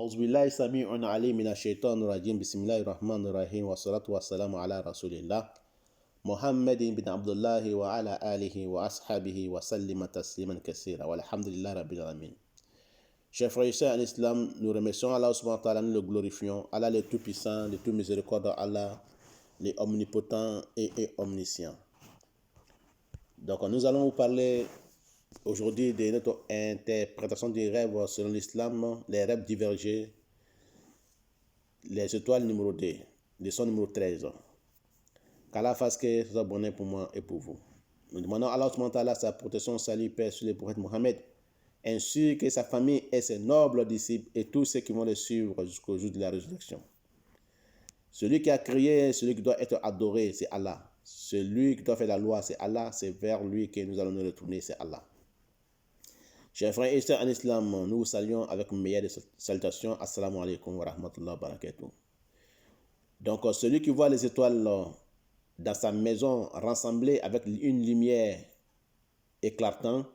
أعوذ بالله السميع العليم من الشيطان الرجيم بسم الله الرحمن الرحيم والصلاة والسلام على رسول الله محمد بن عبد الله وعلى آله وأصحابه وسلم تسليما كثيرا والحمد لله رب العالمين. Chers frères et sœurs en islam, nous remercions Allah subhanahu wa ta'ala, nous le glorifions. Allah le tout-puissant, le tout miséricordieux, Allah le omnipotent et omniscient. Donc nous allons vous parler aujourd'hui de notre interprétation des rêves selon l'islam, les rêves divergés, les étoiles numéro 2, leçon numéro 13. Qu'Allah fasse que ce soit bonheur pour moi et pour vous. Nous demandons à Allah subhanahu wa ta'ala sa protection, salut, paix sur le prophète Mohammed, ainsi que sa famille et ses nobles disciples et tous ceux qui vont le suivre jusqu'au jour de la résurrection. Celui qui a créé, celui qui doit être adoré, c'est Allah. Celui qui doit faire la loi, c'est Allah. C'est vers lui que nous allons nous retourner, c'est Allah. Chers frères et sœurs en islam, nous vous saluons avec une meilleure salutation. Assalamu alaikum wa rahmatullahi wa barakatuh. Donc, celui qui voit les étoiles dans sa maison rassemblées avec une lumière éclatante,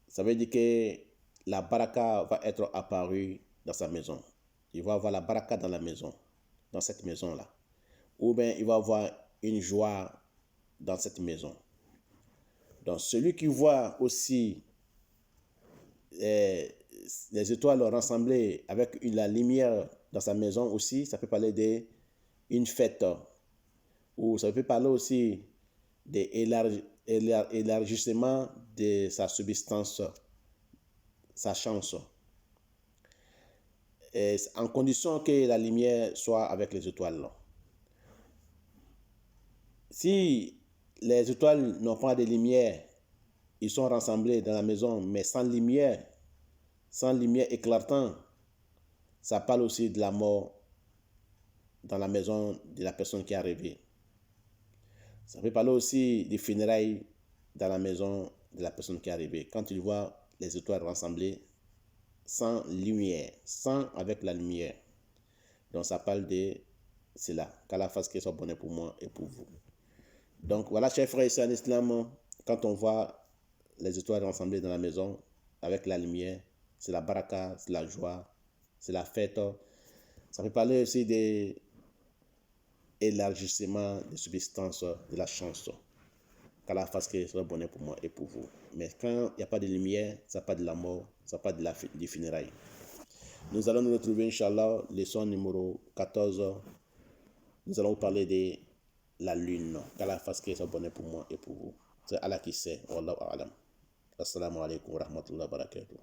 ça veut dire que la baraka va être apparue dans sa maison. Il va avoir la baraka dans la maison, dans cette maison-là. Ou bien il va avoir une joie dans cette maison. Donc, celui qui voit aussi les étoiles rassemblées avec la lumière dans sa maison aussi, ça peut parler d'une fête. Ou ça peut parler aussi de l'élargissement de sa subsistance, sa chance. Et en condition que la lumière soit avec les étoiles. Si les étoiles n'ont pas de lumière, ils sont rassemblés dans la maison, mais sans lumière éclatante, ça parle aussi de la mort dans la maison de la personne qui est arrivée. Ça peut parler aussi des funérailles dans la maison de la personne qui est arrivée. Quand tu vois les étoiles rassemblées sans lumière, sans avec la lumière. Donc ça parle de cela. Qu'Allah fasse que ce soit bonheur pour moi et pour vous. Donc voilà, chers frères et sœurs en islam, quand on voit les étoiles rassemblées dans la maison avec la lumière, c'est la baraka, c'est la joie, c'est la fête. Ça peut parler aussi de l'élargissement de subsistance, de la chance. Qu'Allah fasse que ce soit bonheur pour moi et pour vous. Mais quand il n'y a pas de lumière, ça n'a pas de la mort, ça n'a pas de des funérailles. Nous allons nous retrouver, Inch'Allah, leçon numéro 14. Nous allons vous parler de la lune. Qu'Allah fasse que ce soit bonheur pour moi et pour vous. C'est Allah qui sait. Wallahu a'lam. Assalamu alaikum wa rahmatullahi wa barakatuh.